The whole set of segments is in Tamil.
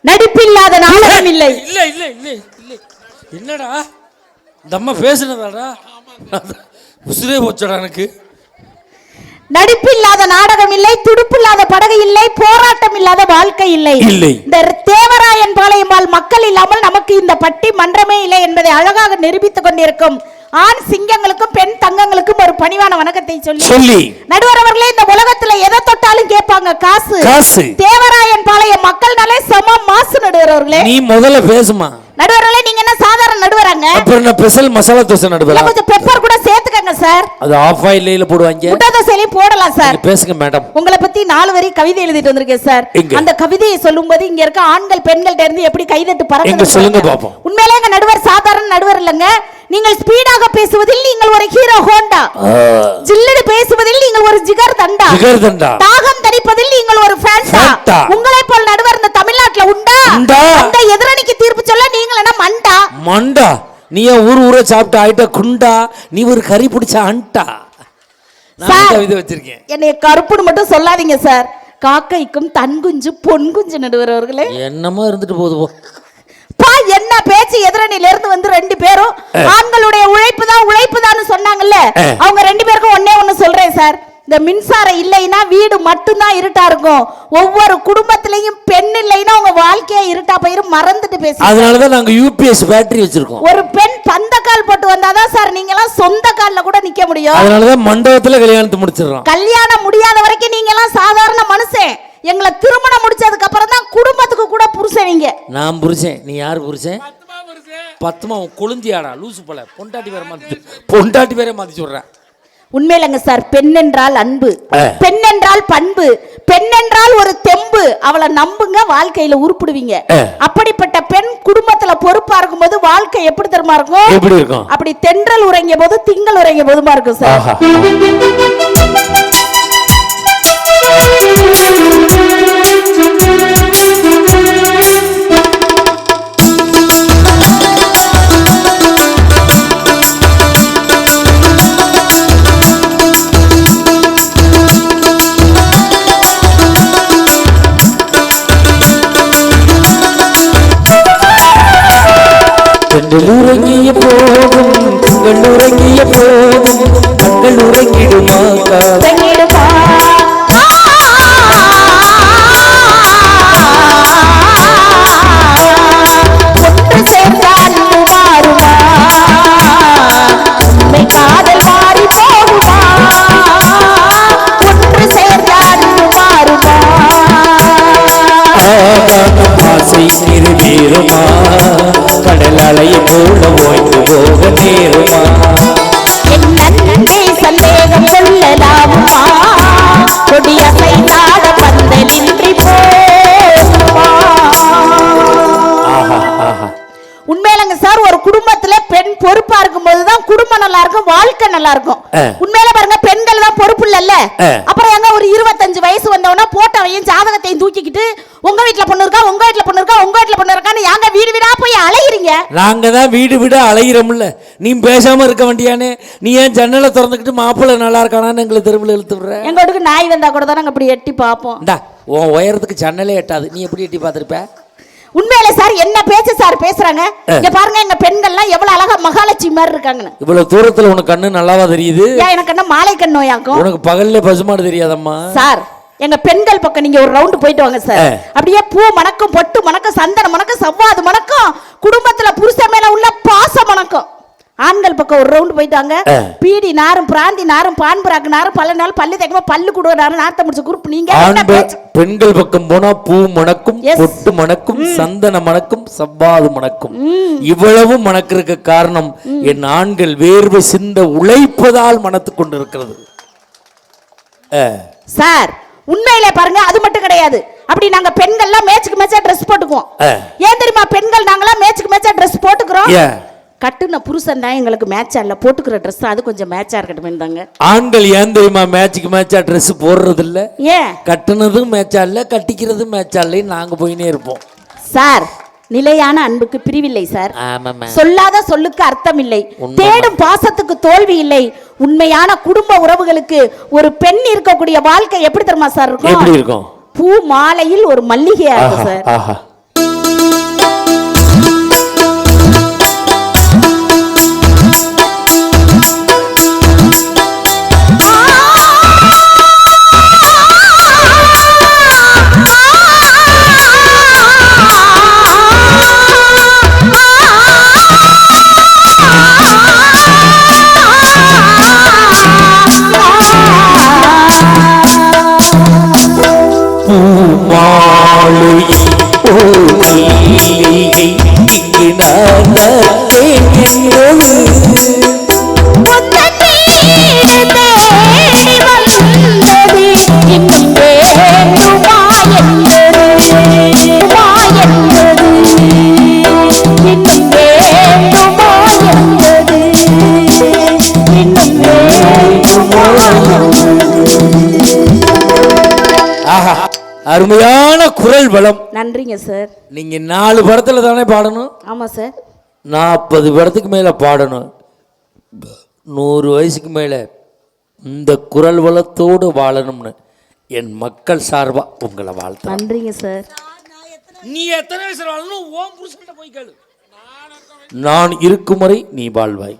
நடிப்பில்லாத நாடகம் இல்லை. இல்ல இல்ல இல்ல இல்ல என்னடா இந்த அம்மா பேசுனதாடா உசுரே போச்சடா எனக்கு. நடிப்பில்லாத நாடகம் இல்லை, துடுப்பில்லாத படகு இல்லை, போராட்டம் இல்லாத வாழ்க்கை இல்லை. இந்த தேவராயன் பாளையமால் மக்கள் இல்லாமல் நமக்கு இந்த பட்டி மன்றமே இல்லை என்பதை அழகாக நிரூபித்துக் கொண்டிருக்கும் ஆண் சிங்கங்களுக்கும் பெண் தங்கங்களுக்கும் ஒரு பணிவான வணக்கத்தை சொல்லி நடுவர் அவர்களே, இந்த உலகத்துல எதை தொட்டாலும் கேட்பாங்க காசு காசு. தேவராயன் பாளையம் மக்கள் நாளே சம மாசு. நடுவர் அவர்களே, நீ முதல்ல பேசுமா. நடுவர்களே, நீங்க என்ன சாதாரண நடுவராங்க? அப்புறம் நான் ஸ்பெஷல் மசாலா தோசை நடுவரா? கொஞ்சம் பெப்பர் கூட சேர்த்துக்கங்க சார். அது ஆஃப் ஆயில்ல போடுவாங்க. முட்டை தோசையில போடலாம் சார். பேசுங்க மேடம். உங்களை பத்தி 4 வரி கவிதை எழுதிட்டு வந்திருக்கேன் சார். அந்த கவிதையை சொல்லும்போது இங்க இருக்க ஆண்கள் பெண்கள்ட்ட இருந்து எப்படி கைதட்டு பறக்குது சொல்லுங்க பாப்போம். உண்மையிலேயே எங்க நடுவர் சாதாரண நடுவர் இல்லங்க. நீங்கள் ஸ்பீடாக பேசுவதில் நீங்கள் ஒரு ஹீரோ ஹோண்டா, ஜில்லடு பேசுவதில் நீங்கள் ஒரு ஜிகர் தண்டா, தாகம் தணிப்பதில் நீங்கள் ஒரு ஃபேண்டா. உங்களை போல் நடுவர் இந்த தமிழ்நாட்டுல உண்டா? அந்த எதிரணிக்கு தீர்ப்பு சொல்ல நீங்கள் என்ன மண்டா? மண்டா நீ ஊர சாப்பிட்டு ஆயிட்ட குண்டா, நீ ஒரு கறி பிடிச்ச அண்டா. நான் கவிதை வச்சிருக்கேன். என்னைய கருப்புன்னு மட்டும் சொல்லாதீங்க சார். காக்கைக்கும் தன் குஞ்சு பொன் குஞ்சு. நடுவர் அவர்களே, என்னமோ இருந்துட்டு போகுது போ. என்ன பேச்சு? எதிரணியில இருந்து வந்து 2 பேரும் ஆண்களுடைய உழைப்பு தான் சொன்னாங்கல்ல, அவங்க 2 பேருக்கும் ஒண்ணே சொல்றேன் சார். இந்த மின்சாரம் இல்லைன்னா வீடு மட்டும்தான் இருட்டா இருக்கும். ஒவ்வொரு குடும்பத்திலையும் பெண் இல்லைன்னா உங்க வாழ்க்கையா இருட்டா போயிரும். மறந்துட்டு பேசுங்க. அதனாலதான் நாங்க யூபிஎஸ் பேட்டரி வச்சிருக்கோம். ஒரு பெண் பந்த கால் போட்டு வந்தாதான் சார் நீங்க எல்லாம் சொந்த கால்ல கூட நிக்க முடியும். அதனாலதான் மண்டபத்துல கல்யாணத்தை முடிச்சிடறோம். கல்யாணம் முடியாத வரைக்கும் நீங்க எல்லாம் சாதாரண மனுஷன். எங்களை திருமணம் முடிச்சதுக்கு அப்புறம் தான் குடும்பத்துக்கு கூட புருஷன். நீங்க நான் புருஷன், நீ யாரு புருஷன்? பத்துமா கொழுந்தியாடா லூசு போல. பொண்டாட்டி வேற மாத்தி சொல்றேன். உண்மையிலங்க சார், பெண் என்றால் அன்பு, பெண் என்றால் பண்பு, பெண் என்றால் ஒரு தெம்பு. அவளை நம்புங்க, வாழ்க்கையில உருப்பிடுவீங்க. அப்படிப்பட்ட பெண் குடும்பத்துல பொறுப்பா இருக்கும் போது வாழ்க்கை எப்படி தெரியுமா இருக்கும்? எப்படி இருக்கும்? அப்படி தென்றல் உறங்கிய போது திங்கள் உறங்கிய போதுமா இருக்கும் சார். உறங்கிய போதும் உங்கள் உறங்கிய போதும் உங்கள் உறங்கிடுமா காதல் மாறி போகுமா? ஒன்று சேர்ந்தால் மாறுமா? ஆசை நிறைவேறுமா? கடல் அலையை போல ஓய்ந்து போக நேருமா? என்னே சந்தேகம் கொள்ளலாமா? கொடியசை நாட பந்தலின்றி போகுமா? உண்மையிலங்க சார், ஒரு குடும்பத்துல பெண் பொறுப்பா இருக்கும் போதுதான் குடும்பம் நல்லா இருக்கும், வாழ்க்கை நல்லா இருக்கும். உண்மையில பாருங்க, பெண்கள் தான் பொறுப்பு இல்லல்ல. அப்புறம் எங்க ஒரு 25 வயசு வந்தவனா போட்டவையும் ஜாதகத்தையும் தூக்கிக்கிட்டு உங்க வீட்டுல பொண்ணு இருக்கா, உங்க வீட்டுல பொண்ணு இருக்கா, உங்க வீட்டுல பொண்ணு இருக்கான்னு யாங்க வீடு வீடா போய் அலையிறீங்க? நாங்க தான் வீடு வீடா அலையிறோம்ல. நீ பேசாம இருக்க வேண்டியானே. நீ ஏன் ஜன்னலை திறந்துக்கிட்டு மாப்பிள்ளை நல்லா இருக்கானான்னு எங்களை தெருவில் இழுத்து விடுற? எங்க வீட்டுக்கு நாய் வந்தா கூட தான் நாங்க அப்படி எட்டி பார்ப்போம். உன் உயரத்துக்கு ஜன்னலே எட்டாது, நீ எப்படி எட்டி பார்த்திருப்ப? உண்மையில சார் என்ன பேச்சு சார் பேசுறாங்க? இங்க பாருங்க, எங்க பெண்கள்லாம் எவ்வளவு அழகா மகாலட்சுமி மாதிரி இருக்காங்க. இவ்வளவு தூரத்துல உனக்கு கண்ணு நல்லாவா தெரியுது? எனக்கு என்ன மாலை கண்ணு நோயாக்கும்? உனக்கு பகல்ல பசுமாடு தெரியாதம்மா? சார், எங்க பெண்கள் பக்கம் நீங்க ஒரு ரவுண்ட் போயிட்டு வாங்க சார். அப்படியே பூ மணக்கும், பொட்டு மணக்கும், சந்தனம் மணக்கும், சவ்வாது மணக்கும், குடும்பத்துல புருஷன் மேல உள்ள பாசம் மணக்கும். ஆண்கள் பக்கம் ஒரு ரவுண்ட் போயிட்டாங்க. பீடி நாரும், பிராந்தி நாரும், பான்பராக்கு நாரும், பல நாள் பல்லு தேக்கமா பல்லு கூட நாரும், நார்த்த முடிச்ச குரூப் நீங்க. பெண்கள் பக்கம் போனா பூ மணக்கும், பொட்டு மணக்கும், சந்தன மணக்கும், சவ்வாது மணக்கும். இவ்வளவு மணக்கிறதுக்கு காரணம் என் ஆண்கள் வேர்வை சிந்த உழைப்பதால் மணத்து கொண்டிருக்கிறது சார். உண்மையிலே பாருங்க, அது மட்டும் கிடையாது. அப்படி நாங்க பெண்கள்லாம் மேட்சுக்கு மேட்சா ட்ரெஸ் போட்டுக்குவோம். ஏன் தெரியுமா? பெண்கள் நாங்களாம் மேட்சுக்கு மேட்சா ட்ரெஸ் போட்டுக்கிறோம். கட்டுன புருஷன் தான் எங்களுக்கு மேட்சா இல்ல, போட்டுக்கிற ட்ரெஸ் அது கொஞ்சம் மேட்சா இருக்கட்டும் தாங்க. ஆண்கள் ஏன் தெரியுமா மேட்சுக்கு மேட்சா ட்ரெஸ் போடுறது இல்ல? ஏன்? கட்டுனதும் மேட்சா இல்ல, கட்டிக்கிறதும் மேட்சா இல்ல, நாங்க போயினே இருப்போம் சார். நிலையான அன்புக்கு பிரிவில்லை சார். ஆமாம்மா. சொல்லாத சொல்லுக்கு அர்த்தம் இல்லை. உண்மைதான். தேடும் பாசத்துக்கு தோல்வி இல்லை. உண்மையான குடும்ப உறவுகளுக்கு ஒரு பெண் இருக்கக்கூடிய வாழ்க்கை எப்படி தெரியுமா சார் இருக்கும்? எப்படி இருக்கும்? பூ மாலையில் ஒரு மல்லிகையா இருக்கும் சார். ஆஹா. அருமையான குரல் வளம். நன்றிங்க சார். நீங்க 4 படத்துல தானே பாடணும்? ஆமா சார். 40 படத்துக்கு மேல பாடணும். 100 வயசுக்கு மேல இந்த குரல் வளத்தோடு வாழணும்னு என் மக்கள் சார்பா உங்களை வாழ்த்து. நன்றிங்க சார். நீ எத்தனை வயசுல வாழணும் ஓம் புருஷன்ட்ட போய் கேளு. நான் இருக்கும் வரை நீ வாழ்வாய்.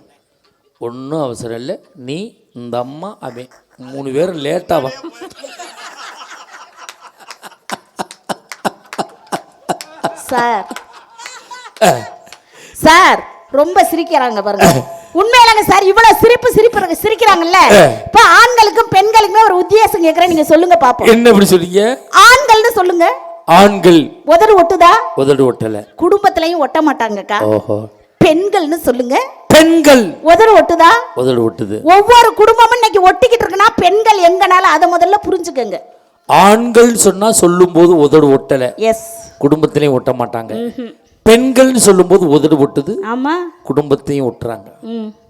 ஒன்றும் அவசரம் இல்லை. நீ இந்த அம்மா அவன் 3 பேரும் லேட்டாவா? சார் சார் ரொம்ப சிரிக்கிறாங்க பாருங்க. உண்மையிலங்க சார் இவ்வளவு சிரிக்கிறாங்கல்ல. இப்ப ஆண்களுக்கும் பெண்களுக்குமே ஒரு உத்தியாசம் கேக்குறேன். நீங்க சொல்லுங்க பாப்போம். என்ன இப்படி சொல்றீங்க? ஆண்கள்னு சொல்லுங்க. ஆண்கள் உதடு ஒட்டுதா? உதடு ஒட்டல. குடும்பத்திலையும் ஒட்ட மாட்டாங்கக்கா. ஓஹோ. பெண்கள்னு சொல்லுங்க. பெண்கள் உதடு ஒட்டுதா? உதடு ஒட்டுது. ஒவ்வொரு குடும்பமும் இன்னைக்கு ஒட்டிக்கிட்டு இருக்குன்னா பெண்கள் எங்கனால அதை முதல்ல புரிஞ்சுக்கங்க. ஆண்கள் சொன்னா சொல்லும் போது உதடு ஒட்டல. எஸ். குடும்பத்திலையும் ஒட்ட மாட்டாங்க. பெண்கள்னு சொல்லும் போது உதடு ஒட்டுது. ஆமா. குடும்பத்தையும் ஒட்டுறாங்க.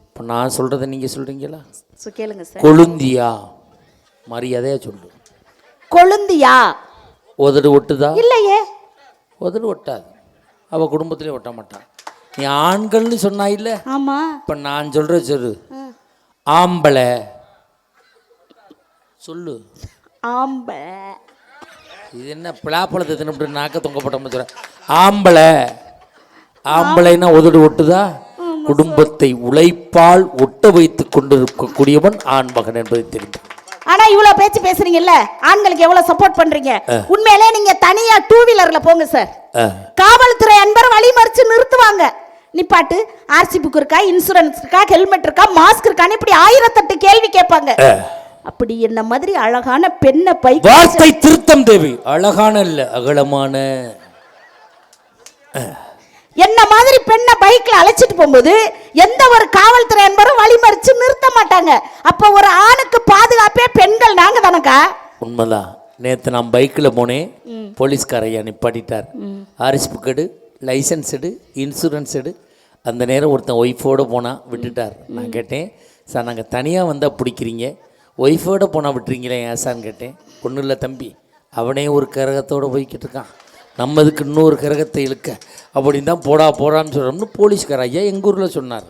இப்ப நான் சொல்றதை நீங்க சொல்றீங்களா? கேளுங்க சார். கொழுந்தியா மரியாதையா சொல்லு. கொழுந்தியா உதடு ஒட்டுதா? இல்லையே. உதடு ஒட்டாது. அவ குடும்பத்திலையும் ஒட்ட மாட்டான். நீ ஆண்கள்னு சொன்னா இல்ல? ஆமா. இப்ப நான் சொல்ற சொல்லு. ஆம்பளை சொல்லு. ஆம்பளை. இது என்ன பிளாப்பழத்தை தின்னு நாக்க தொங்கப்பட்ட மாதிரி? ஆம்பளை. ஆம்பளைன்னா உதடு ஒட்டுதா? குடும்பத்தை உழைப்பால் ஒட்ட வைத்துக் கொண்டிருக்கக்கூடியவன் ஆண் மகன் என்பதை தெரிந்து. ஆனா இவ்வளவு பேச்சு பேசுறீங்கல்ல, ஆண்களுக்கு எவ்வளவு சப்போர்ட் பண்றீங்க. உண்மையிலே நீங்க தனியா 2 வீலர்ல போங்க சார். காவல்துறை அன்பர் வழி மறிச்சு நிறுத்துவாங்க. நிப்பாட்டு, ஆர்சி புக் இருக்கா, இன்சூரன்ஸ் இருக்கா, ஹெல்மெட் இருக்கா, மாஸ்க் இருக்கான்னு இப்படி 1008 கேள்வி கேட்பாங்க. அப்படி என்ன மாதிரி அழகான பெண்ணை பைக் வார்த்தை திருத்தம் தேவை. அழகான இல்ல, அகலமான. என்ன மாதிரி பெண்ணை பைக்ல அழைச்சிட்டு போகும்போது எந்த ஒரு காவல்துறை அன்பரும் வழி மறிச்சு நிறுத்த மாட்டாங்க. அப்ப ஒரு ஆணுக்கு பாதுகாப்பே பெண்கள் நாங்க தானக்கா. உண்மைதான். நேற்று நான் பைக்கில் போனேன். போலீஸ்காரையா நிப்பாட்டிட்டார். ஆர்சி புக் எடு, லைசன்ஸ் எடு, இன்சூரன்ஸ் எடு. அந்த நேரம் ஒருத்தன் ஒய்ஃபோடு போனால் விட்டுட்டார். நான் கேட்டேன், சார் நாங்கள் தனியாக வந்தால் பிடிக்கிறீங்க, ஒய்ஃபோடு போனால் விட்டுறீங்களே ஏன் சார்ன்னு கேட்டேன். ஒன்றும் இல்லை தம்பி, அவனே ஒரு கரகத்தோடு போய்கிட்டு இருக்கான், நம்மதுக்கு இன்னொரு கரகத்தை இழுக்க அப்படின்னு தான் போடான்னு சொல்கிறோம்னு போலீஸ்கார ஐயா எங்கள் ஊரில் சொன்னார்.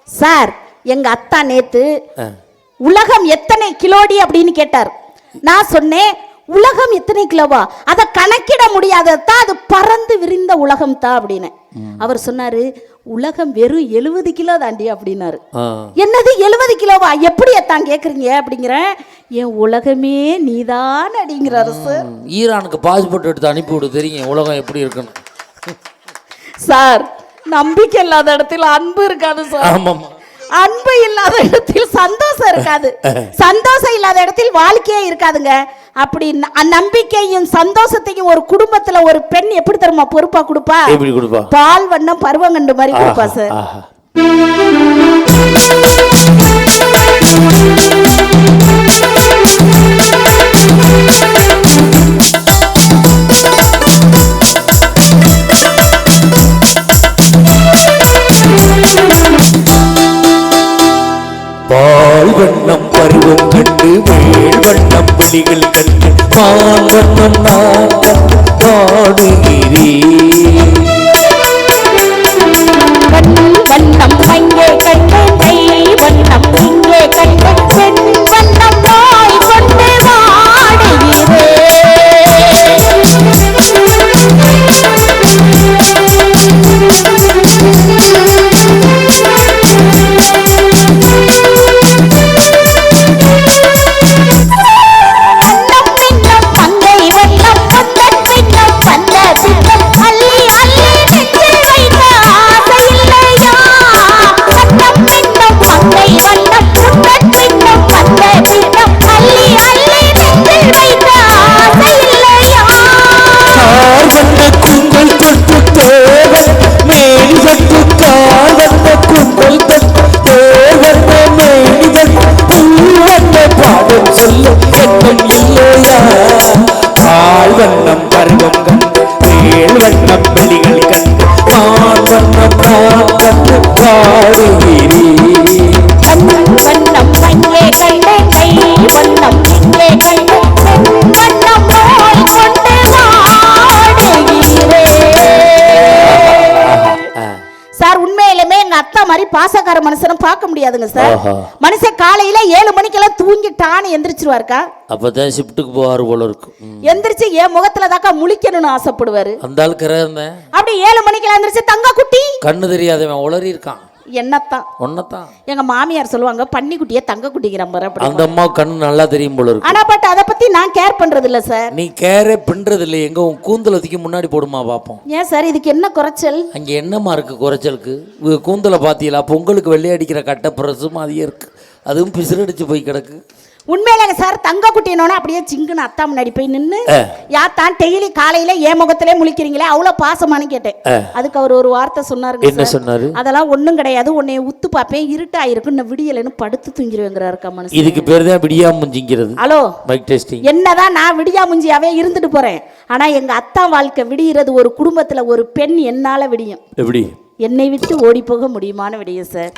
சார் எங்கள் அத்தா நேற்று உலகம் எத்தனை கிலோடி அப்படின்னு கேட்டார். நான் சொன்னேன், உலகம் எத்தனை கிலோவா, அதை கணக்கிட முடியாததான், அது பறந்து விரிந்த உலகம் தான் அப்படின்னு. அவர் சொன்னாரு, உலகம் வெறும் 70 கிலோ தாண்டி அப்படின்னாரு. என்னது 70 கிலோவா, எப்படி எத்தான் கேக்குறீங்க அப்படிங்கிற. என் உலகமே நீதான் அப்படிங்கிறாரு சார். ஈரானுக்கு பாஸ்போர்ட் எடுத்து அனுப்பி விடு, தெரியும் உலகம் எப்படி இருக்குன்னு. சார் நம்பிக்கை இல்லாத இடத்துல அன்பு இருக்காது சார். ஆமாம், அன்பு இல்லாத இடத்தில் சந்தோஷம் இருக்காது, சந்தோஷம் இல்லாத இடத்தில் வாழ்க்கையே இருக்காதுங்க. அப்படி நம்பிக்கையும் சந்தோஷத்தையும் ஒரு குடும்பத்துல ஒரு பெண் எப்படி தெரியுமா பொறுப்பா கொடுப்பா? எப்படி கொடுப்பா? பால் வண்ணம் பருவங்கண்டு மாதிரி கொடுப்பா சார். பால் வண்ணம் பருவம் கண்டு வேள் வண்ணம் புலிகள் கண்டு பால் வண்ணம் நான் கண்டு பாடுகிறேன். வண்ணம் பருவம் கண்டு வேல் வண்ணம் வெளிகள் கண்டு மான் வண்ணம் நான் கண்டு பாடுகிறேன். வண்ணம் மஞ்சே கண்டு கை வண்ணம் இங்கே கண்டு வண்ணம் நோய் கொண்டு வாடுகிறேன். சார் உண்மையிலுமே எங்க அத்தா மாதிரி பாசக்கார மனுஷனும் பார்க்க முடியாதுங்க சார். மனுஷன் காலையில 7 மணிக்கெல்லாம் தூங்கிட்டான்னு எந்திரிச்சிருவாருக்கா. அப்பதான் ஷிஃப்ட்டுக்கு போவாரு போல இருக்கும். எந்திரிச்சு என் முகத்துல தாக்கா முழிக்கணும்னு ஆசைப்படுவாரு. அந்த ஆள் கிரகம் அப்படி 7 மணிக்கெல்லாம் எந்திரிச்சு தங்க குட்டி கண்ணு தெரியாதவன் உளறி இருக்கான். என்னத்தான் ஒன்னதான் எங்க மாமியார் சொல்லுவாங்க பன்னிக்குட்டிய தங்க குட்டிங்கிற மாதிரி. அந்த அம்மா கண்ணு நல்லா தெரியும் போல இருக்கு. ஆனா பட் அதை பத்தி நான் கேர் பண்றது இல்ல சார். நீ கேரே பண்றது இல்ல. எங்க உன் கூந்தல தூக்கி முன்னாடி போடுமா பாப்போம். ஏன் சார் இதுக்கு என்ன குறைச்சல்? அங்க என்னமா இருக்கு குறைச்சலுக்கு? கூந்தல பாத்தீங்களா? பொங்கலுக்கு வெள்ளை அடிக்கிற கட்ட பிரசும் அதிகம் இருக்கு. அதுவும் பிசிறடிச்சு போய் கிடக்கு. உண்மையிலங்க சார் தங்க குட்டினோட அப்படியே சிங்குன்னு அத்தா முன்னாடி போய் நின்று யாத்தான் டெய்லி காலையில ஏன் முகத்திலே முழிக்கிறீங்களே அவ்வளவு பாசமானு கேட்டேன். அதுக்கு அவர் ஒரு வார்த்தை சொன்னாருங்க. என்ன சொன்னாரு? அதெல்லாம் ஒண்ணும் கிடையாது, உன்னை உத்து பாப்பேன், இருட்டா இருக்கு, நான் விடியலன்னு படுத்து தூங்கிடுவேங்கிறாருக்கா மனுஷன். இதுக்கு பேர் தான் விடியா முஞ்சிங்கிறது. Hello mic testing. என்னதான் நான் விடியா முஞ்சியாவே இருந்துட்டு போறேன், ஆனா எங்க அத்தா வாழ்க்கை விடியறது ஒரு குடும்பத்துல ஒரு பெண் என்னால விடியும். எப்படி? என்னை விட்டு ஓடி போக முடியுமான விடியும் சார்.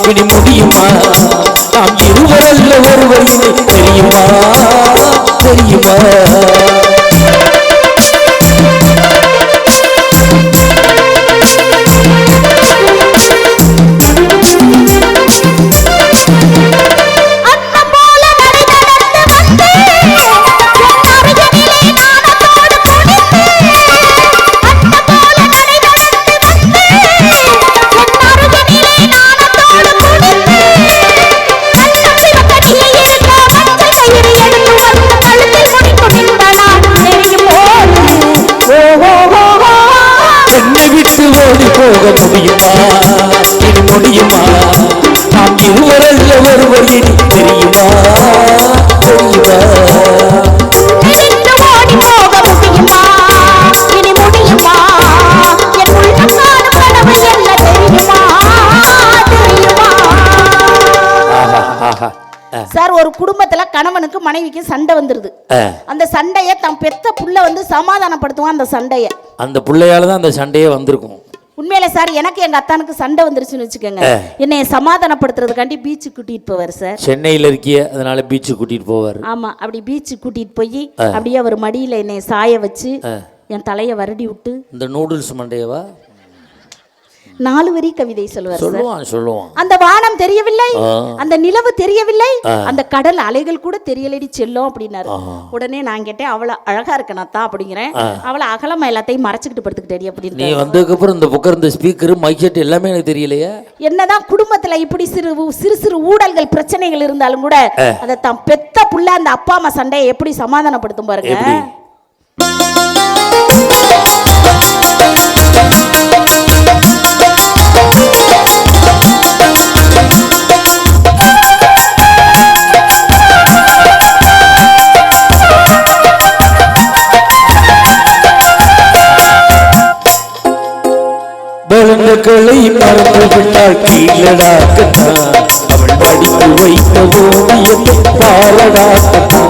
இனி முடியுமா? நாம் இருவரல்ல ஒருவர் இனி தெரியுமா? தெரியுமா? போக முடியுமா? இனி முடியுமா? நாம் இருவரல்ல ஒருவர் இனி தெரியுமா? தெரியுமா? சார் ஒரு குடும்பத்துல கணவனுக்கு மனைவிக்கு சண்டை வந்துருது. அந்த சண்டைய தன் பெத்த புள்ள வந்து சமாதானப்படுத்துவான். அந்த சண்டைய அந்த புள்ளையால தான் அந்த சண்டையே வந்திருக்கும். உண்மையில சார் எனக்கு எங்க அத்தானுக்கு சண்டை வந்துருச்சுன்னு வச்சுக்கோங்க, என்னைய சமாதானப்படுத்துறதுக்காண்டி பீச்சு கூட்டிட்டு போவார் சார். சென்னையில இருக்கிய அதனால பீச்சு கூட்டிட்டு போவார். ஆமா, அப்படி பீச்சு கூட்டிட்டு போய் அப்படியே அவர் மடியில என்னைய சாய வச்சு என் தலைய வருடி விட்டு இந்த நூடுல்ஸ் மண்டையவா 4 வரி கவிதை சொல்லுவார். சொல்லுவான். அந்த வானம் தெரியவில்லை, அந்த நிலவு தெரியவில்லை, அந்த கடல் அலைகள் கூட தெரியலடி செல்லும் அப்படின்னாரு. உடனே நான் கேட்டேன், அவளை அழகா இருக்கனாத்தான் அப்படிங்கிறேன். அவளை அகலமா எல்லாத்தையும் மறைச்சிக்கிட்டு படுத்துக்கிட்டே அப்படின்னு. நீ வந்ததுக்கு அப்புறம் இந்த புக்கர், இந்த ஸ்பீக்கர், மைக் செட் எல்லாமே எனக்கு தெரியலையே. என்னதான் குடும்பத்துல இப்படி சிறு ஊழல்கள் பிரச்சனைகள் இருந்தாலும் கூட அதை தான் பெத்த புள்ள அந்த அப்பா அம்மா சண்டையை எப்படி சமாதானப்படுத்தும் பாருங்க. பலன்களை மறந்து விட்டால் கீழடா கண்ணா, அவள் படித்து வைத்த ஓவியத்தை பாரடா கண்ணா.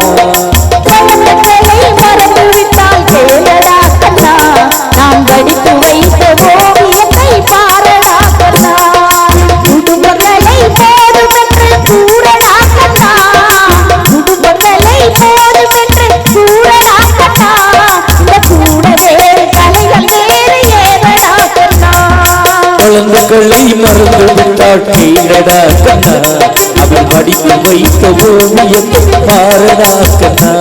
பலன்களை மறந்து விட்டால் கீழடா கண்ணா, நாம் படித்து வைத்த ஓவியத்தை பாரடா கண்ணா. குடும்பங்களை போதுமென்று கூறடா கண்ணா, குடும்பங்களை போதுமென்று கூறடா கண்ணா. இந்த கூடவே கலைகள் வேறு ஏதடா கண்ணா. பலன்களை மறந்து விட்டால் கீழடா கண்ணா, அவள் படித்து வைத்த ஓவியத்தை பாரடா கண்ணா.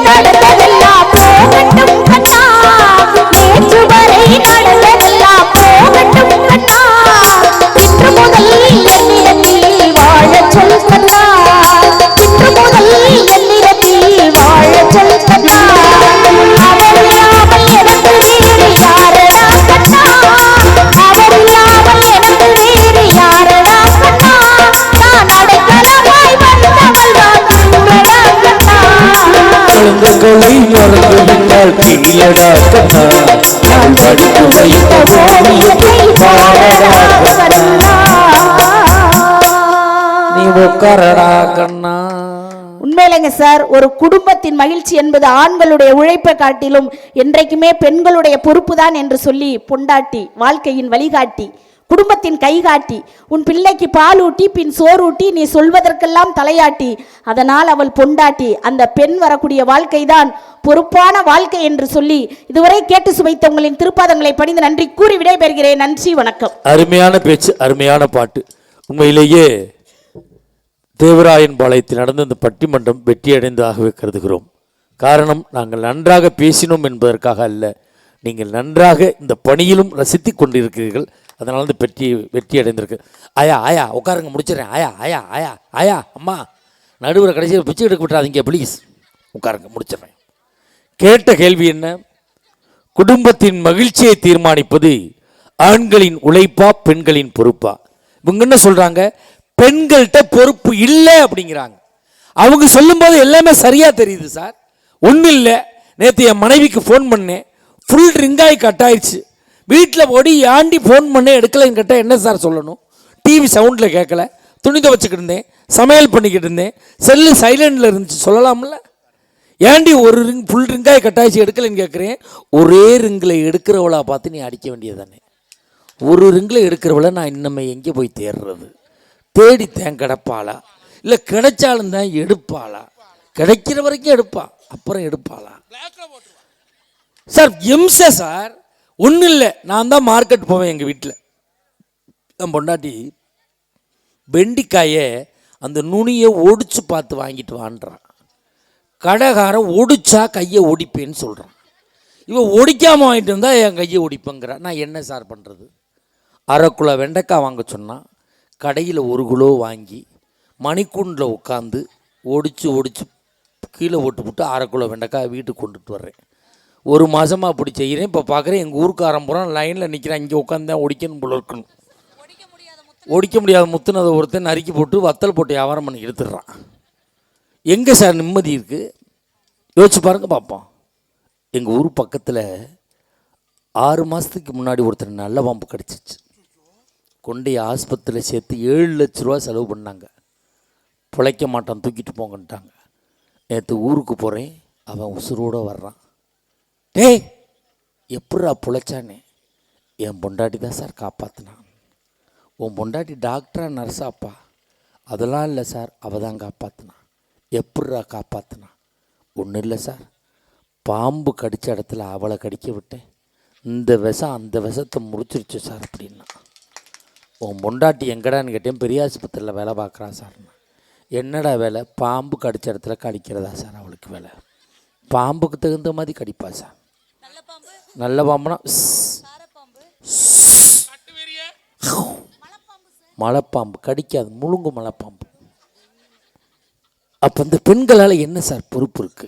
நடந்ததெல்லாம் போகட்டும் கண்ணா, வாழ்க்கையிலடா கண்ணா நான் படுத்து வைத்த ஓவியத்தை பாரடா கண்ணா நீ உட்காரடா கண்ணா. உண்மையிலங்க சார், ஒரு குடும்பத்தின் மகிழ்ச்சி என்பது ஆண்களுடைய உழைப்பை காட்டிலும் என்றைக்குமே பெண்களுடைய பொறுப்பு தான் என்று சொல்லி பொண்டாட்டி வாழ்க்கையின் வழிகாட்டி, குடும்பத்தின் கைகாட்டி, உன் பிள்ளைக்கு பால் ஊட்டி பின் சோறூட்டி நீ சொல்வதற்கெல்லாம் தலையாட்டி, அதனால் அவள் பொண்டாட்டி. அந்த பெண் வரக்கூடிய வாழ்க்கை தான் பொறுப்பான வாழ்க்கை என்று சொல்லி இதுவரை கேட்டு சுவைத்த உங்களின் திருப்பாதங்களை பணிந்து நன்றி கூறி விடைபெறுகிறேன். நன்றி, வணக்கம். அருமையான பேச்சு, அருமையான பாட்டு. உண்மையிலேயே தேவராயன் பாளையத்தில் நடந்த இந்த பட்டிமன்றம் வெற்றியடைந்ததாகவே கருதுகிறோம். காரணம், நாங்கள் நன்றாக பேசினோம் என்பதற்காக அல்ல, நீங்கள் நன்றாக இந்த பணியிலும் ரசித்து கொண்டிருக்கிறீர்கள். அதனால இந்த வெற்றி அடைந்திருக்கு. ஆயா ஆயா உட்காருங்க, முடிச்சிடறேன். ஆயா ஆயா ஆயா ஆயா அம்மா நடுவில் கடைசியில் பிச்சை எடுக்க விட்டுறாதீங்க ப்ளீஸ். உட்காருங்க, முடிச்சிடறேன். கேட்ட கேள்வி என்ன? குடும்பத்தின் மகிழ்ச்சியை தீர்மானிப்பது ஆண்களின் உழைப்பா பெண்களின் பொறுப்பா? இவங்க என்ன சொல்றாங்க? பெண்கள்கிட்ட பொறுப்பு இல்லை அப்படிங்கிறாங்க. அவங்க சொல்லும்போது எல்லாமே சரியா தெரியுது சார். ஒன்றும் இல்லை, நேற்று என் மனைவிக்கு ஃபோன் பண்ணேன், ஃபுல் ரிங்காய் கட் ஆயிடுச்சு. வீட்டில் ஓடி ஆண்டி ஃபோன் பண்ண எடுக்கலைன்னு கேட்டால் என்ன சார் சொல்லணும்? டிவி சவுண்டில் கேட்கல, துணி துவச்சிக்கிட்டு இருந்தேன், சமையல் பண்ணிக்கிட்டு இருந்தேன், செல்லு சைலண்டில் இருந்துச்சு, சொல்லலாம்ல? ஏண்டி ஒரு ரிங் ஃபுல் ரிங்காய் கட் ஆயிடுச்சு எடுக்கலைன்னு கேட்குறேன். ஒரே ரிங்கில் எடுக்கிறவளா பார்த்து நீ அடிக்க வேண்டியது தானே. ஒரு ரிங்கில் எடுக்கிறவளை நான் இன்னமே எங்கே போய் தேடுறது? தேடித்தேன் கிடப்பாளா, இல்லை கிடைச்சாலும் தான் எடுப்பாளா? கிடைக்கிற வரைக்கும் எடுப்பா, அப்புறம் எடுப்பாளா? சார் எம்ச சார் ஒன்றும் இல்லை. நான் தான் மார்க்கெட் போவேன் எங்கள் வீட்டில். என் பொண்டாட்டி வெண்டிக்காயை அந்த நுனியை ஒடிச்சு பார்த்து வாங்கிட்டு வான்றான். கடைக்காரன் ஒடிச்சா கையை ஒடிப்பேன்னு சொல்கிறான். இவன் ஒடிக்காமல் வாங்கிட்டு வந்தால் என் கையை ஒடிப்பேங்கிறான். நான் என்ன சார் பண்ணுறது? 1/2 கிலோ வெண்டைக்காய் வாங்க சொன்னால் கடையில் 1 கிலோ வாங்கி மணிக்கூண்டில் உட்காந்து ஒடிச்சு கீழே போட்டு 1/2 கிலோ வெண்டைக்காய் வீட்டுக்கு கொண்டுட்டு வர்றேன். 1 மாதமாக அப்படி செய்கிறேன். இப்போ பார்க்குறேன் எங்கள் ஊருக்காரன் பூரா லைனில் நிற்கிறேன். இங்கே உட்காந்து தான் ஒடிக்கணும் போல இருக்கணும். ஒடிக்க முடியாத முத்துனதை ஒருத்தன் நறுக்கி போட்டு வத்தல் போட்டு வியாபாரம் பண்ணி எடுத்துடுறான். எங்கே சார் நிம்மதி இருக்குது? யோசிச்சு பாருங்க பார்ப்போம். எங்கள் ஊர் பக்கத்தில் 6 மாதத்துக்கு முன்னாடி ஒருத்தர் நல்ல பாம்பு கிடச்சிச்சு. கொண்டு ஆஸ்பத்திரியில் சேர்த்து 7 லட்ச ரூபா செலவு பண்ணாங்க. பிழைக்க மாட்டான், தூக்கிட்டு போங்கன்ட்டாங்க. நேற்று ஊருக்கு போகிறேன், அவன் உசுரோடு வர்றான். டேய் எப்படா பிழைச்சானே? என் பொண்டாட்டி தான் சார் காப்பாற்றினான். உன் பொண்டாட்டி டாக்டரா நர்ஸாப்பா? அதெல்லாம் இல்லை சார், அவள் தான் காப்பாற்றினான். எப்படா காப்பாற்றினான்? ஒன்றும் இல்லை சார், பாம்பு கடித்த இடத்துல அவளை கடிக்க விட்டேன், இந்த விஷம் அந்த விஷத்தை முடிச்சிருச்சு சார் அப்படின்னா. உன் பொண்டாட்டி எங்கடான்னு கேட்டேன். பெரிய ஆஸ்பத்திரியில் வேலை பார்க்குறான் சார். என்னடா வேலை? பாம்பு கடித்த இடத்துல கடிக்கிறதா சார் அவளுக்கு வேலை. பாம்புக்கு தகுந்த மாதிரி கடிப்பா சார். நல்ல பாம்புனா மலைப்பாம்பு கடிக்காது, முழுங்கு மலைப்பாம்பு. அப்போ இந்த பெண்களால் என்ன சார் பொறுப்பு இருக்கு?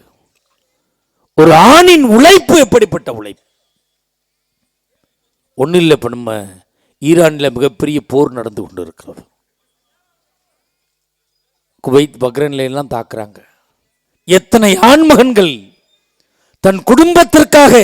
ஒரு ஆணின் உழைப்பு எப்படிப்பட்ட உழைப்பு? ஒன்றும் இல்லை. இப்போ நம்ம ஈரானில் மிகப்பெரிய போர் நடந்து கொண்டு இருக்கிறது. குவைத் பக்ரைன்ல எல்லாம் தாக்குறாங்க. எத்தனை ஆண்மகன்கள் தன் குடும்பத்திற்காக,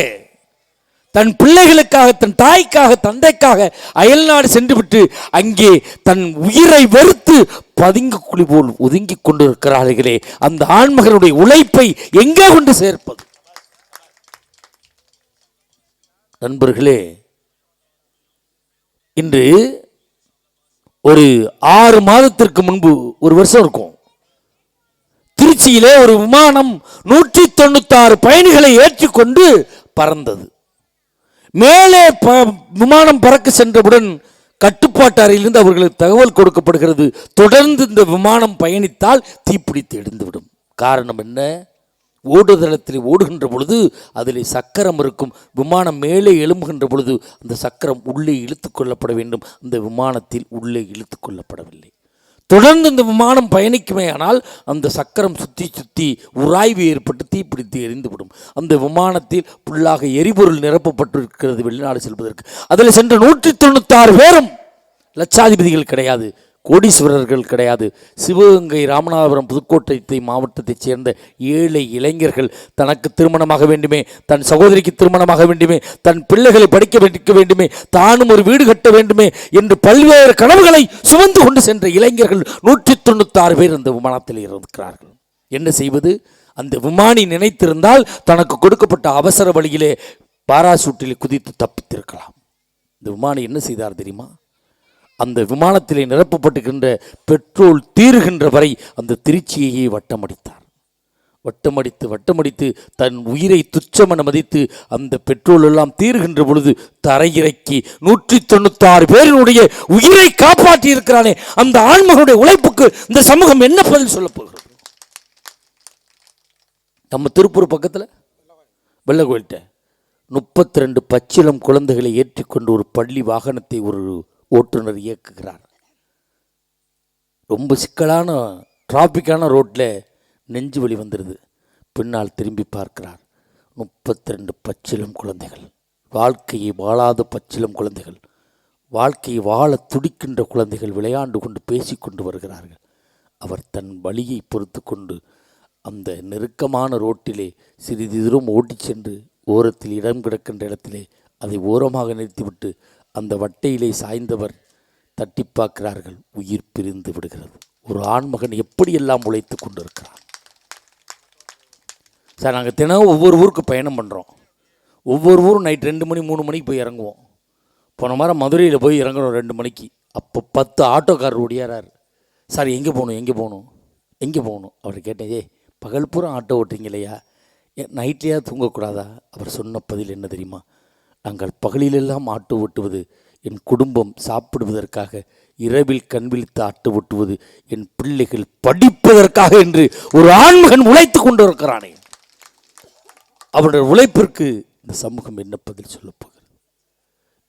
தன் பிள்ளைகளுக்காக, தன் தாய்க்காக, தந்தைக்காக அயல்நாடு சென்றுவிட்டு அங்கே தன் உயிரை வெறுத்து பதுங்கு குழி போல் ஒதுங்கி கொண்டு இருக்கிறார்களே, அந்த ஆண்மகனுடைய உழைப்பை எங்கே கொண்டு சேர்ப்பது? நண்பர்களே, இன்று ஒரு 6 மாதத்திற்கு முன்பு, 1 வருஷம் இருக்கும், திருச்சியிலே ஒரு விமானம் 196 பயணிகளை ஏற்றிக்கொண்டு பறந்தது. மேலே விமானம் பறக்க சென்றவுடன் கட்டுப்பாட்டு அறையிலிருந்து அவர்களுக்கு தகவல் கொடுக்கப்படுகிறது, தொடர்ந்து இந்த விமானம் பயணித்தால் தீப்பிடித்து எரிந்துவிடும். காரணம் என்ன? ஓடுதளத்தில் ஓடுகின்ற பொழுது அதில் சக்கரம் இருக்கும். விமானம் மேலே எழும்புகின்ற பொழுது அந்த சக்கரம் உள்ளே இழுத்து கொள்ளப்பட வேண்டும். அந்த விமானத்தில் உள்ளே இழுத்து கொள்ளப்படவில்லை. தொடர்ந்து இந்த விமானம் பயணிக்குமே ஆனால் அந்த சக்கரம் சுற்றி உராய்வு ஏற்பட்டு தீப்பிடித்து எரிந்துவிடும். அந்த விமானத்தில் புல்லாக எரிபொருள் நிரப்பப்பட்டிருக்கிறது வெளிநாடு செல்வதற்கு. அதில் சென்ற 196 பேரும் லட்சாதிபதிகள் கிடையாது, கோடீஸ்வரர்கள் கிடையாது. சிவகங்கை, ராமநாதபுரம், புதுக்கோட்டை மாவட்டத்தைச் சேர்ந்த ஏழை இளைஞர்கள் தனக்கு திருமணமாக வேண்டுமே, தன் சகோதரிக்கு திருமணமாக வேண்டுமே, தன் பிள்ளைகளை படிக்க வைக்க வேண்டுமே, தானும் ஒரு வீடு கட்ட வேண்டுமே என்று பல்வேறு கனவுகளை சுமந்து கொண்டு சென்ற இளைஞர்கள் 196 பேர் அந்த விமானத்தில் இருக்கிறார்கள். என்ன செய்வது? அந்த விமானி நினைத்திருந்தால் தனக்கு கொடுக்கப்பட்ட அவசர வழியிலே பாராசூட்டில் குதித்து தப்பித்திருக்கலாம். இந்த விமானி என்ன செய்தார் தெரியுமா? அந்த விமானத்திலே நிரப்பப்பட்டுகின்ற பெட்ரோல் தீருகின்ற வரை அந்த திருச்சியையே வட்டமடித்தார். வட்டமடித்து தன் உயிரை துச்சமென மதித்து அந்த பெட்ரோல் எல்லாம் தீருகின்ற பொழுது தரையிறக்கி 196 பேரினுடைய உயிரை காப்பாற்றி இருக்கிறானே, அந்த ஆண்மகனுடைய உழைப்புக்கு இந்த சமூகம் என்ன பதில் சொல்ல போகிறது? நம்ம திருப்பூர் பக்கத்தில் வெள்ளக்கோயில்கிட்ட 32 பச்சிளம் குழந்தைகளை ஏற்றிக்கொண்டு ஒரு பள்ளி வாகனத்தை ஒரு ஓட்டுநர் இயக்குகிறார். ரொம்ப சிக்கலான டிராஃபிக்கான ரோட்டில் நெஞ்சு வலி வந்துடுது. பின்னால் திரும்பி பார்க்கிறார். 32 பச்சிளம் குழந்தைகள், வாழ்க்கையை வாழாத பச்சிளம் குழந்தைகள், வாழ்க்கையை வாழ துடிக்கின்ற குழந்தைகள் விளையாண்டு கொண்டு பேசிக்கொண்டு வருகிறார்கள். அவர் தன் வலியை பொறுத்து கொண்டு அந்த நெருக்கமான ரோட்டிலே சிறிது தூரம் ஓட்டிச் சென்று ஓரத்தில் இடம் கிடக்கின்ற இடத்திலே அதை ஓரமாக நிறுத்திவிட்டு அந்த வட்டையிலே சாய்ந்தவர் தட்டி பார்க்கிறார்கள். உயிர் பிரிந்து விடுகிறது. ஒரு ஆண்மகன் எப்படியெல்லாம் உழைத்து கொண்டு இருக்கிறான் சார். நாங்கள் தினம் ஒவ்வொரு ஊருக்கு பயணம் பண்ணுறோம். ஒவ்வொரு ஊரும் நைட் 2 மணி 3 மணிக்கு போய் இறங்குவோம். போன வாரம் மதுரையில் போய் இறங்குறோம் 2 மணிக்கு. அப்போ 10 ஆட்டோக்காரர் ஓடியாரார். சார் எங்கே போகணும்? அவர் கேட்டேன், பகல் பூரா ஆட்டோ ஓட்டுறீங்க இல்லையா, நைட்லேயா தூங்கக்கூடாதா? அவர் சொன்ன பதில் என்ன தெரியுமா? நாங்கள் பகலிலெல்லாம் ஆட்டோ ஓட்டுவது என் குடும்பம் சாப்பிடுவதற்காக, இரவில் கண் விழித்து ஆட்டோ ஓட்டுவது என் பிள்ளைகள் படிப்பதற்காக என்று ஒரு ஆண்மகன் உழைத்து கொண்டு இருக்கிறானே, அவருடைய உழைப்பிற்கு இந்த சமூகம் என்ன பதில் சொல்ல போகிறது?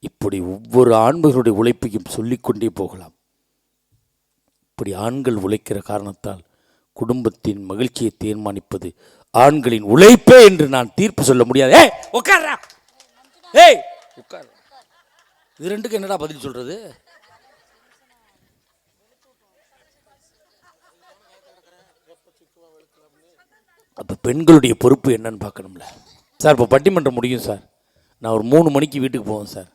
இப்படி ஒவ்வொரு ஆண்மகனுடைய உழைப்பையும் சொல்லிக்கொண்டே போகலாம். இப்படி ஆண்கள் உழைக்கிற காரணத்தால் குடும்பத்தின் மகிழ்ச்சியை தீர்மானிப்பது ஆண்களின் உழைப்பே என்று நான் தீர்ப்பு சொல்ல முடியாது. இது ரெண்டுக்கு என்னடா பதில் சொல்றது? அப்ப பெண்களுடைய பொறுப்பு என்னன்னு பார்க்கணும்ல சார். இப்போ பட்டிமன்றம் முடியும் சார், நான் ஒரு 3 மணிக்கு வீட்டுக்கு போவேன் சார்.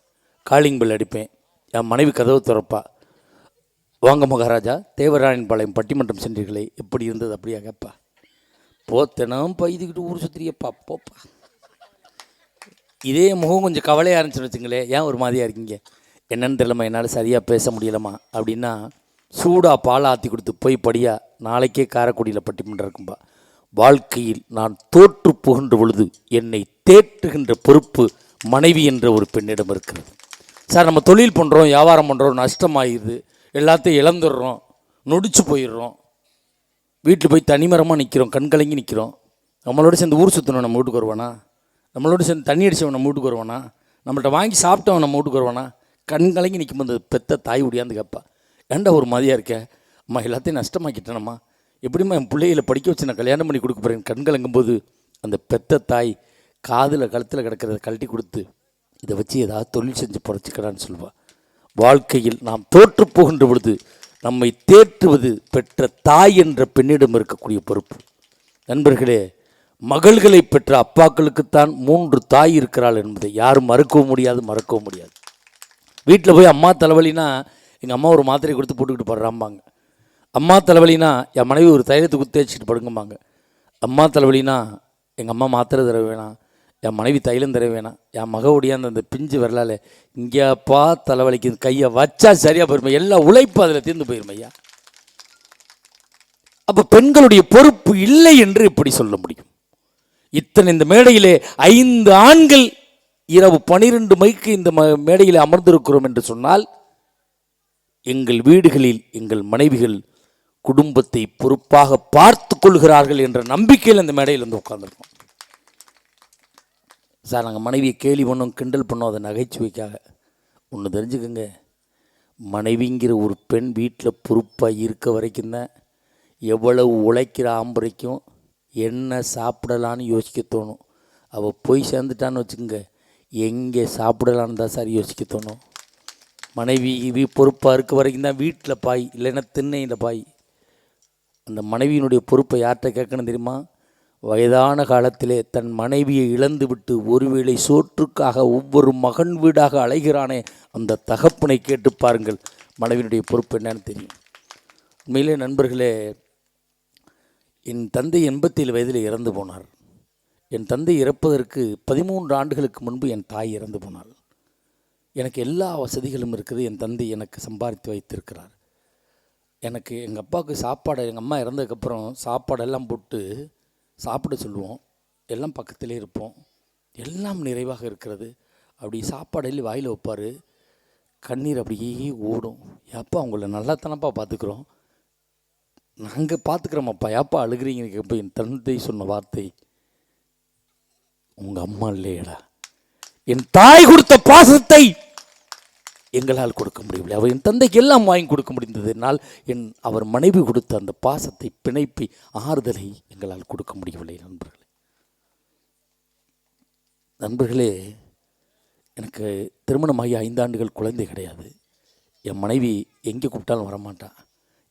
காலிங் பெல் அடிப்பேன். என் மனைவி கதவு திறப்பா. வாங்க மகாராஜா, தேவராயன் பாளையம் பட்டிமன்றம் சென்றீர்களே, எப்படி இருந்தது? அப்படியா கேப்பா. போத்தனம் பைதுக்கிட்டு ஊர் சுத்திரியப்பா போப்பா. இதே முகம் கொஞ்சம் கவலையாக இருந்துச்சுன்னு வச்சுங்களேன், ஏன் ஒரு மாதிரியாக இருக்கீங்க, என்னன்னு தெரியலம்மா, என்னால் சரியாக பேச முடியலம்மா அப்படின்னா சூடாக பால் ஆற்றி கொடுத்து போய் படியா, நாளைக்கே காரைக்குடியில் பட்டிமன்றம் இருக்கும்பா. வாழ்க்கையில் நான் தோற்று போகின்ற பொழுது என்னை தேற்றுகின்ற பொறுப்பு மனைவி என்ற ஒரு பெண்ணிடம் இருக்கிறது சார். நம்ம தொழில் பண்ணுறோம், வியாபாரம் பண்ணுறோம், நஷ்டமாகிடுது, எல்லாத்தையும் இழந்துடுறோம், நொடிச்சு போயிடுறோம், வீட்டில் போய் தனிமரமாக நிற்கிறோம், கண் கலங்கி நிற்கிறோம். நம்மளோட சேர்ந்து ஊர் சுற்றணும் நம்ம வீட்டுக்கு வருவானா? நம்மளோட சேர்ந்து தண்ணி அடித்தவன் நம்ம வீட்டுக்கு வருவானா? நம்மள்கிட்ட வாங்கி சாப்பிட்டவன் நம்ம வீட்டுக்கு வருவானா? கண் கலங்கி நிற்கும்போது பெத்த தாய் உடையாந்து கேட்பா, ஏன்டா ஒரு மாதிரியாக இருக்கேன் அம்மா, எல்லாத்தையும் நஷ்டமாக்கிட்டேனம்மா, எப்படிம்மா என் பிள்ளைகளை படிக்க வச்சு நான் கல்யாணம் பண்ணி கொடுக்க போகிறேன். கண் கலங்கும்போது அந்த பெத்த தாய் காதில் கழுத்தில் கிடக்கிறத கழட்டி கொடுத்து இதை வச்சு ஏதாவது தொழில் செஞ்சு பொழைச்சிக்கடான்னு சொல்லுவாள். வாழ்க்கையில் நாம் தோற்று போகின்ற பொழுது நம்மை தேற்றுவது பெற்ற தாய் என்ற பெண்ணிடம் இருக்கக்கூடிய பொறுப்பு. நண்பர்களே, மகள்களை பெற்ற அப்பாக்களுக்குத்தான் 3 தாய் இருக்கிறாள் என்பதை யாரும் மறுக்கவும் முடியாது. வீட்டில் போய் அம்மா தலைவலினா எங்கள் அம்மா ஒரு மாத்திரை கொடுத்து போட்டுக்கிட்டு படுறாம்பாங்க. அம்மா தலைவலினா என் மனைவி ஒரு தைலத்தை குத்தி வச்சுக்கிட்டு படுங்கம்பாங்க. அம்மா தலைவலினா எங்கள் அம்மா மாத்திரை தர வேணாம், என் மனைவி தைலம் தர வேணாம், என் மக ஒடியாந்து அந்த பிஞ்சு வரலால இங்கேப்பா தலைவலிக்கு கையை வச்சா சரியாக போயிருமே, எல்லா உழைப்பு அதில் தீர்ந்து போயிருமையா. அப்போ பெண்களுடைய பொறுப்பு இல்லை என்று எப்படி சொல்ல முடியும்? இந்த மேடையிலே 5 ஆண்கள் இரவு 12 மணிக்கு இந்த மேடையிலே அமர்ந்திருக்கிறோம் என்று சொன்னால், எங்கள் வீடுகளில் எங்கள் மனைவிகள் குடும்பத்தை பொறுப்பாக பார்த்து கொள்கிறார்கள் என்ற நம்பிக்கையில் இந்த மேடையில் வந்து உட்கார்ந்துருக்கோம் சார். நாங்கள் மனைவியை கேலி பண்ணோம், கிண்டல் பண்ணோம், அதை நகைச்சுவைக்காக. ஒன்று தெரிஞ்சுக்கோங்க, மனைவிங்கிற ஒரு பெண் வீட்டில் பொறுப்பாக இருக்க வரைக்கும் தான் எவ்வளவு உழைக்கிற ஆம்பரைக்கும் என்ன சாப்பிடலான்னு யோசிக்க தோணும். அவள் போய் சேர்ந்துட்டான்னு வச்சுக்கோங்க, எங்கே சாப்பிடலான்னு தான் சார் யோசிக்க தோணும். மனைவி பொறுப்பாக இருக்க வரைக்கும் தான் வீட்டில் பாய், இல்லைன்னா திண்ணையில் பாய். அந்த மனைவியினுடைய பொறுப்பை யார்கிட்ட கேட்கணும் தெரியுமா? வயதான காலத்திலே தன் மனைவியை இழந்து விட்டு ஒருவேளை சோற்றுக்காக ஒவ்வொரு மகன் வீடாக அலைகிறானே அந்த தகப்பனை கேட்டு பாருங்கள், மனைவியினுடைய பொறுப்பு என்னன்னு தெரியும். உண்மையிலே நண்பர்களே, என் தந்தை 87 வயதில் இறந்து போனார். என் தந்தை இறப்பதற்கு 13 ஆண்டுகளுக்கு முன்பு என் தாய் இறந்து போனாள். எனக்கு எல்லா வசதிகளும் இருக்குது. என் தந்தை எனக்கு சம்பாதித்து வைத்திருக்கிறார். எனக்கு எங்கள் அப்பாவுக்கு சாப்பாடு, எங்கள் அம்மா இறந்ததுக்கப்புறம் சாப்பாடெல்லாம் போட்டு சாப்பிட சொல்லுவோம். எல்லாம் பக்கத்திலே இருப்போம். எல்லாம் நிறைவாக இருக்கிறது. அப்படி சாப்பாடு வாயில் வைப்பார். கண்ணீர் அப்படியே ஓடும். ஏப்பா உங்களை நல்லா தானப்பா பார்த்துக்குறோம், நாங்கள் பார்த்துக்குறோமாப்பா, ஏப்பா அழுகிறீங்க கேட்ப. என் தந்தை சொன்ன வார்த்தை, உங்கள் அம்மா இல்லையடா, என் தாய் கொடுத்த பாசத்தை எங்களால் கொடுக்க முடியவில்லை. அவர் என் தந்தைக்கு எல்லாம் வாங்கி கொடுக்க முடிந்தது. என்னால் அவர் மனைவி கொடுத்த அந்த பாசத்தை, பிணைப்பை, ஆறுதலை எங்களால் கொடுக்க முடியவில்லை. நண்பர்களே, எனக்கு திருமணமாகி 5 ஆண்டுகள் குழந்தை கிடையாது. என் மனைவி எங்கே கூப்பிட்டாலும் வரமாட்டான்.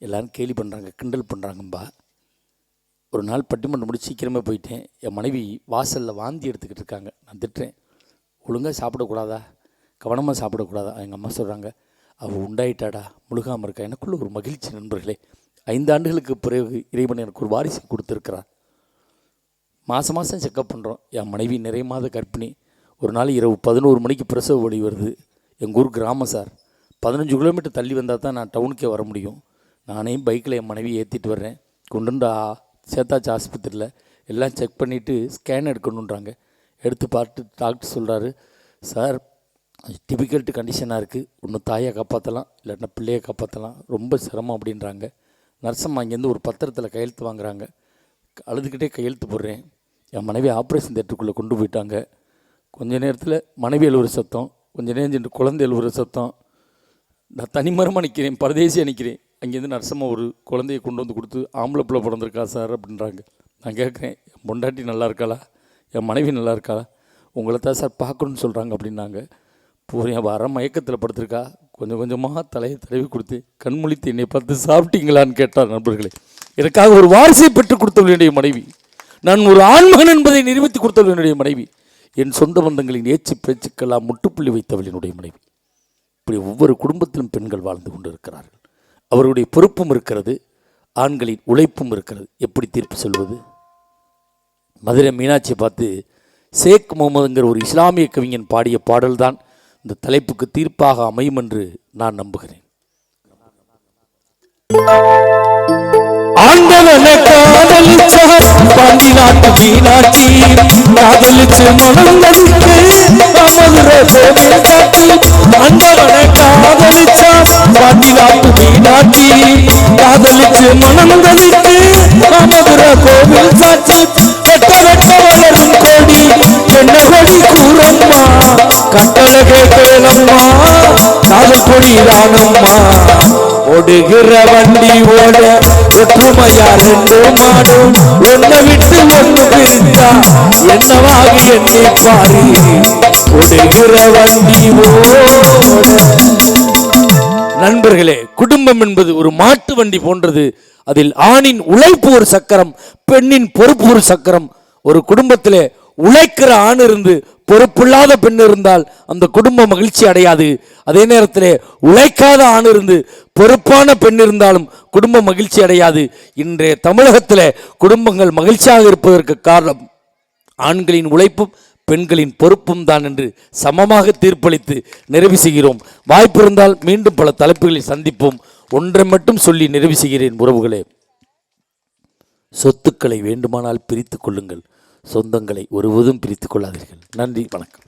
எல்லோரும் கேலி பண்ணுறாங்க, கிண்டல் பண்ணுறாங்கம்பா. ஒரு நாள் பட்டிமன்றம் முடிச்சு சீக்கிரமே போயிட்டேன். என் மனைவி வாசலில் வாந்தி எடுத்துக்கிட்டு இருக்காங்க. நான் திட்டுறேன், ஒழுங்காக சாப்பிடக்கூடாதா, கவனமாக சாப்பிடக்கூடாதா? எங்கள் அம்மா சொல்கிறாங்க, அவள் உண்டாயிட்டாடா, முழுகாமல் இருக்கா. எனக்குள்ள ஒரு மகிழ்ச்சி நண்பர்களே. 5 ஆண்டுகளுக்கு பிறகு இறைவன் எனக்கு ஒரு வாரிசை கொடுத்துருக்கிறார். மாதம் செக்கப் பண்ணுறோம். என் மனைவி நிறைய மாத கர்ப்பிணி. ஒரு நாள் இரவு 11 மணிக்கு பிரசவ வலி வருது. எங்கள் ஊர் கிராமம் சார், 15 கிலோமீட்டர் தள்ளி வந்தால் தான் நான் டவுனுக்கே வர முடியும். நானே பைக்கில் என் மனைவி ஏற்றிட்டு வர்றேன். கொண்டுண்டா சேத்தாச்சி ஆஸ்பத்திரியில் எல்லாம் செக் பண்ணிவிட்டு ஸ்கேன் எடுக்கணுன்றாங்க. எடுத்து பார்த்து டாக்டர் சொல்கிறாரு, சார் டிபிக்கல்ட்டு கண்டிஷனாக இருக்குது, ஒன்று தாயை காப்பாற்றலாம், இல்லைன்னா பிள்ளையை காப்பாற்றலாம், ரொம்ப சிரமம் அப்படின்றாங்க. நர்சம்மா அங்கேருந்து ஒரு பத்திரத்தில் கையெழுத்து வாங்குறாங்க. அழுதுகிட்டே கையெழுத்து போடுறேன். என் மனைவி ஆப்ரேஷன் தேட்டருக்குள்ளே கொண்டு போயிட்டாங்க. கொஞ்ச நேரத்தில் மனைவி எழுவுற சத்தம், கொஞ்ச நேரம் சென்று குழந்தை எழுவுற சத்தம். நான் தனிமரமாக நிற்கிறேன், பரதேசியாக நிற்கிறேன். அங்கேருந்து நர்சம்மா ஒரு குழந்தையை கொண்டு வந்து கொடுத்து, ஆம்பளை பிள்ளை பிறந்திருக்கா சார் அப்படின்றாங்க. நான் கேட்குறேன், என் பொண்டாட்டி நல்லா இருக்காளா, என் மனைவி நல்லா இருக்காளா, உங்களை தான் சார் பார்க்கணுன்னு சொல்கிறாங்க அப்படின்னாங்க. போகிறேன், வர மயக்கத்தில் படுத்திருக்கா. கொஞ்சம் கொஞ்சமாக தலையை தடவி கொடுத்து கண்முழித்து என்னை பார்த்து சாப்பிட்டீங்களான்னு கேட்டார். நண்பர்களே, எனக்காக ஒரு வாரிசை பெற்றுக் கொடுத்தவள் என்னுடைய மனைவி. நான் ஒரு ஆண்மகன் என்பதை நிரூபித்து கொடுத்தவள் என்னுடைய மனைவி. என் சொந்த பந்தங்களின் ஏச்சு பேச்சுக்கெல்லாம் முட்டுப்புள்ளி வைத்தவள் என்னுடைய மனைவி. இப்படி ஒவ்வொரு குடும்பத்திலும் பெண்கள் வாழ்ந்து கொண்டு இருக்கிறார்கள். அவருடைய பொறுப்பும் இருக்கிறது, ஆண்களின் உழைப்பும் இருக்கிறது. எப்படி தீர்ப்பு சொல்வது? மதுரை மீனாட்சியை பார்த்து ஷேக் முகமதுங்கிற ஒரு இஸ்லாமிய கவிஞன் பாடிய பாடல்தான் இந்த தலைப்புக்கு தீர்ப்பாக அமையும் என்று நான் நம்புகிறேன். ஆண்டவனை காதலிச்சார் பாண்டி நாட்டு மீனாட்சி, காதலிச்சு மணந்ததுக்கு மதுரை கோவில் காட்சி. ஆண்டவனை காதலிச்சார் பாண்டி நாட்டு மீனாட்சி, காதலிச்சு மணந்ததுக்கு மதுரை கோவில் சாட்சி. வெட்ட வெட்ட வளரும் கொடி என்ன கொடி கூறம்மா, கட்டளை கேட்டேனம்மா, காதல் கொடி தானம்மா. ஓடுகிற வண்டி ஓட ஒற்றுமையா 2 மாடும், ஒன்ன விட்டு ஒன்று பிரித்தா என்னவாக எண்ணி பாரு. ஓடுகிற வண்டி ஓட. நண்பர்களே, குடும்பம் என்பது ஒரு மாட்டு வண்டி போன்றது. அதில் ஆணின் உழைப்பு ஒரு சக்கரம், பெண்ணின் பொறுப்பு ஒரு சக்கரம். ஒரு குடும்பத்திலே உழைக்கிற ஆண் இருந்து பொறுப்பில்லாத பெண் இருந்தால் அந்த குடும்பம் மகிழ்ச்சி அடையாது. அதே நேரத்தில் உழைக்காத ஆண் இருந்து பொறுப்பான பெண் இருந்தாலும் குடும்பம் மகிழ்ச்சி அடையாது. இன்றைய தமிழகத்தில் குடும்பங்கள் மகிழ்ச்சியாக இருப்பதற்கு காரணம் ஆண்களின் உழைப்பும் பெண்களின் பொறுப்பும் தான் என்று சமமாக தீர்ப்பளித்து நிறைவு செய்கிறோம். வாய்ப்பு இருந்தால் மீண்டும் பல தலைப்புகளில் சந்திப்போம். ஒன்றை மட்டும் சொல்லி நிறைவு செய்கிறேன். உறவுகளே, சொத்துக்களை வேண்டுமானால் பிரித்துக் கொள்ளுங்கள், சொந்தங்களை ஒருவதும் பிரித்துக் கொள்ளாதீர்கள். நன்றி, வணக்கம்.